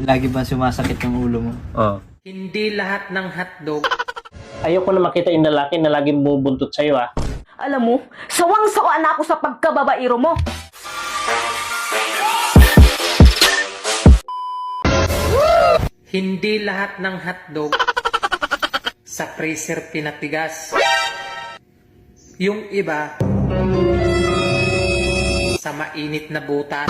Lagi ba sumasakit yung ulo mo? Oh. Hindi lahat ng hotdog. Ayoko na makita yung lalaki na laging bumubuntot sa'yo, ah. Alam mo, sawang-sawa na ako sa pagkababairo mo. Hindi lahat ng hotdog sa freezer pinatigas. Yung iba sa mainit na butas.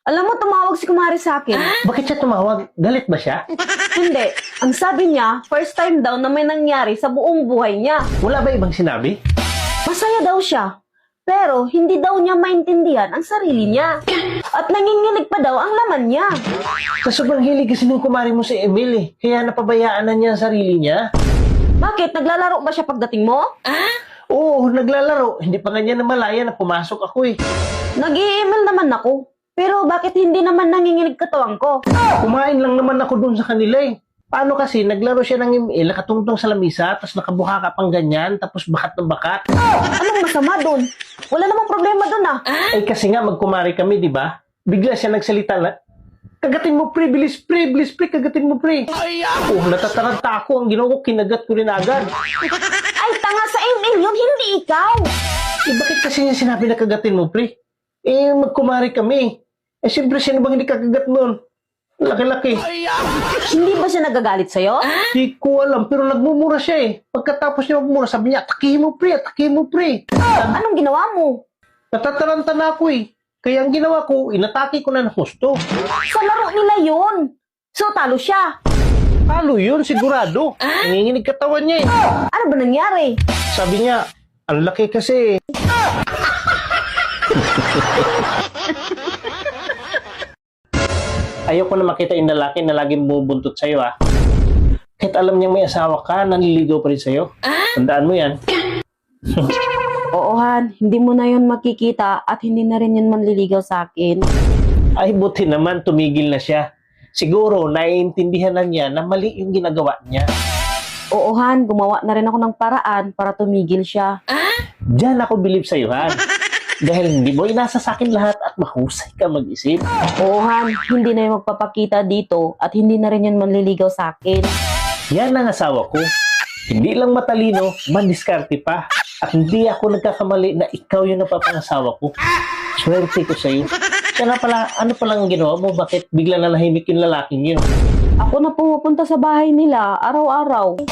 Alam mo, tumawag si Kumari sa akin. Bakit siya tumawag? Galit ba siya? Hindi. Ang sabi niya, first time daw na may nangyari sa buong buhay niya. Wala ba ibang sinabi? Masaya daw siya. Pero hindi daw niya maintindihan ang sarili niya. At nanginginig pa daw ang laman niya. Sa sobrang hilig kasi ng kumari mo si Emil, eh. Kaya napabayaan na niya ang sarili niya. Bakit? Naglalaro ba siya pagdating mo? Oo, naglalaro. Hindi pa nga niya namalaya na pumasok ako, eh. Nag-i-email naman ako. Pero bakit hindi naman nanginginig katawan ko? Kumain lang naman ako dun sa kanila, eh. Paano kasi, naglaro siya ng Emil, nakatungtong sa lamisa, tapos nakabuka ka pang ganyan, tapos bakat ng bakat. Anong masama dun? Wala namang problema dun ah. Eh kasi nga, magkumari kami, di ba? Bigla siya nagsalita na, kagatin mo pre, bilis pre, kagatin mo pre. Oh, natataranta ako, ang ginawa ko, kinagat ko rin agad. Ay, tanga sa email yun, hindi ikaw. Eh bakit kasi niya sinabi na kagatin mo pre? Eh, magkumari kami. Eh siyempre, sino bang hindi kakagat nun? Laki-laki. Hindi ba siya nagagalit sa'yo? Di ko alam, pero nagmumura siya eh. Pagkatapos niya magmura, sabi niya, atakihin mo pre. Anong ginawa mo? Natataranta na ako eh. Kaya ang ginawa ko, inatake ko na ng husto. Sa laro nila yun. So, talo siya. Talo yun, sigurado. Nanginginig katawan niya eh. Ano ba nangyari? Sabi niya, ang laki kasi. Ayoko na makita yung lalaki na laging bumubuntot sa'yo, ah. Kahit alam niyang may asawa ka, nanliligaw pa rin sa'yo. Tandaan mo yan. Oo, Han. Hindi mo na yun makikita at hindi na rin yun manliligaw sa akin. Ay, buti naman, tumigil na siya. Siguro, naiintindihan na niya na mali yung ginagawa niya. Oo, Han. Gumawa na rin ako ng paraan para tumigil siya. Diyan ako believe sa'yo, Han. Dahil hindi mo inasa sa akin lahat at mahusay ka mag-isip. Oo, Han. Hindi na yun magpapakita dito at hindi na rin yun manliligaw sa akin. Yan ang asawa ko. Hindi lang matalino, mandiskarte pa. At hindi ako nagkakamali na ikaw yung napapangasawa ko. Swerte ko sa'yo. Kaya pala, ano palang ginawa mo? Bakit bigla na nahimik yung lalaking yun? Ako na pumupunta sa bahay nila araw-araw.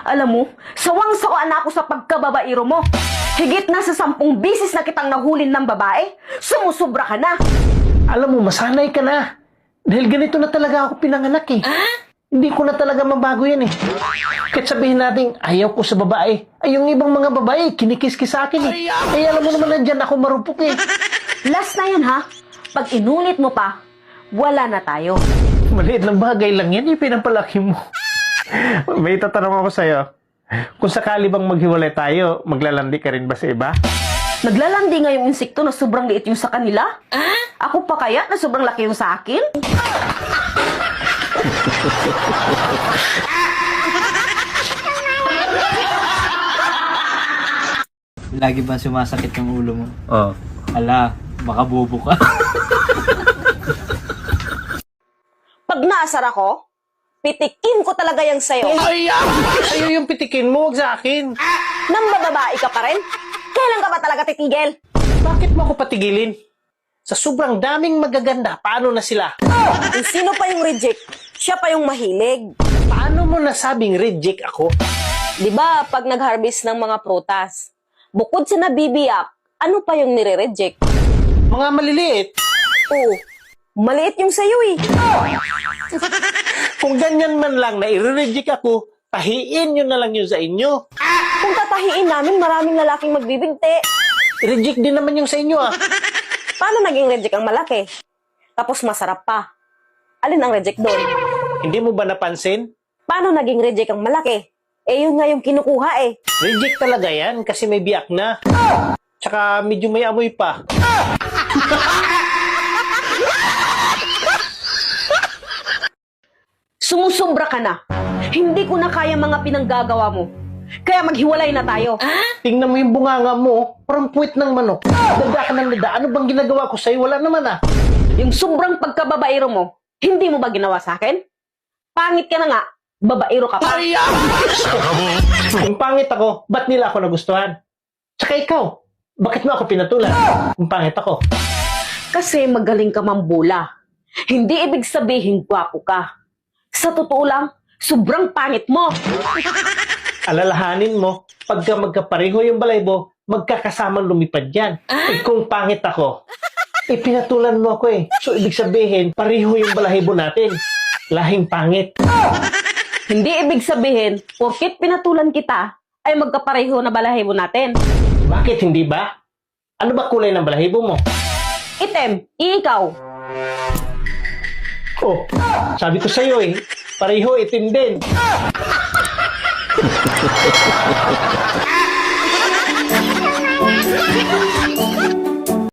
Alam mo, sawang-sawa na ako sa pagkababairo mo. Higit na sa 10 bisis na kitang nahulin ng babae, sumusubra ka na. Alam mo, masanay ka na. Dahil ganito na talaga ako pinanganak eh. Hindi ko na talaga mabago yan eh. Kahit sabihin natin, ayaw ko sa babae. Ay, yung ibang mga babae, kinikis-kis sa akin eh. Ay, alam mo naman nandyan ako marupok eh. Last na yan ha. Pag inulit mo pa, wala na tayo. Maliit lang bagay lang yan, yung pinapalaki mo. May tatanong ako sa'yo. Kung sakali bang maghiwalay tayo, maglalandi ka rin ba sa iba? Naglalandi nga yung insekto na sobrang liit yung sa kanila? Ako pa kaya na sobrang laki yung sa akin? Lagi ba sumasakit yung ulo mo? Oo. Ala, baka bobo ka. Pag naasar ako, pitikin ko talaga yan sa'yo. Sa'yo yung pitikin mo, huwag sa akin. Nang mababae ka pa rin? Kailan ka ba talaga titigil? Bakit mo ako patigilin? Sa sobrang daming magaganda, paano na sila? Kung sino pa yung reject, siya pa yung mahilig. Paano mo nasabing reject ako? Di ba pag nag-harvest ng mga prutas, bukod sa nabibiyak, ano pa yung nire-reject? Mga maliliit. Oo, maliit yung sa'yo eh. Kung ganyan man lang na i-reject ako, tahiin nyo na lang yun sa inyo. Kung tatahiin namin, maraming lalaking magbibigti. Reject din naman yung sa inyo ah. Paano naging reject ang malaki? Tapos masarap pa. Alin ang reject doon? Hindi mo ba napansin? Paano naging reject ang malaki? Eh yun nga yung kinukuha eh. Reject talaga yan kasi may biyak na. Tsaka medyo may amoy pa. Sumusubra ka na. Hindi ko na kaya mga pinanggagawa mo. Kaya maghiwalay na tayo. Tingnan mo yung bunganga mo, parang puwit ng manok. Dada ka ng dada. Ano bang ginagawa ko sa'yo? Wala naman ah. Yung sobrang pagkababaero mo, hindi mo ba ginawa sa akin? Pangit ka na nga, babaero ka pa. Kung pangit ako, ba't nila ako nagustuhan? Tsaka ikaw, bakit mo ako pinatulan? Kung pangit ako. Kasi magaling ka mambula. Hindi ibig sabihin gwapo ka. Sa totoo lang, sobrang pangit mo. Alalahanin mo, pagka magkapareho yung balaybo, magkakasamang lumipad yan. Eh kung pangit ako, pinatulan mo ako eh. So ibig sabihin, pareho yung balahibo natin. Lahing pangit. Hindi ibig sabihin, porkit pinatulan kita, ay magkapareho na balahibo natin. Bakit hindi ba? Ano ba kulay ng balahibo mo? Item, ikaw. Oh, sabi ko sa'yo eh, pareho itim din.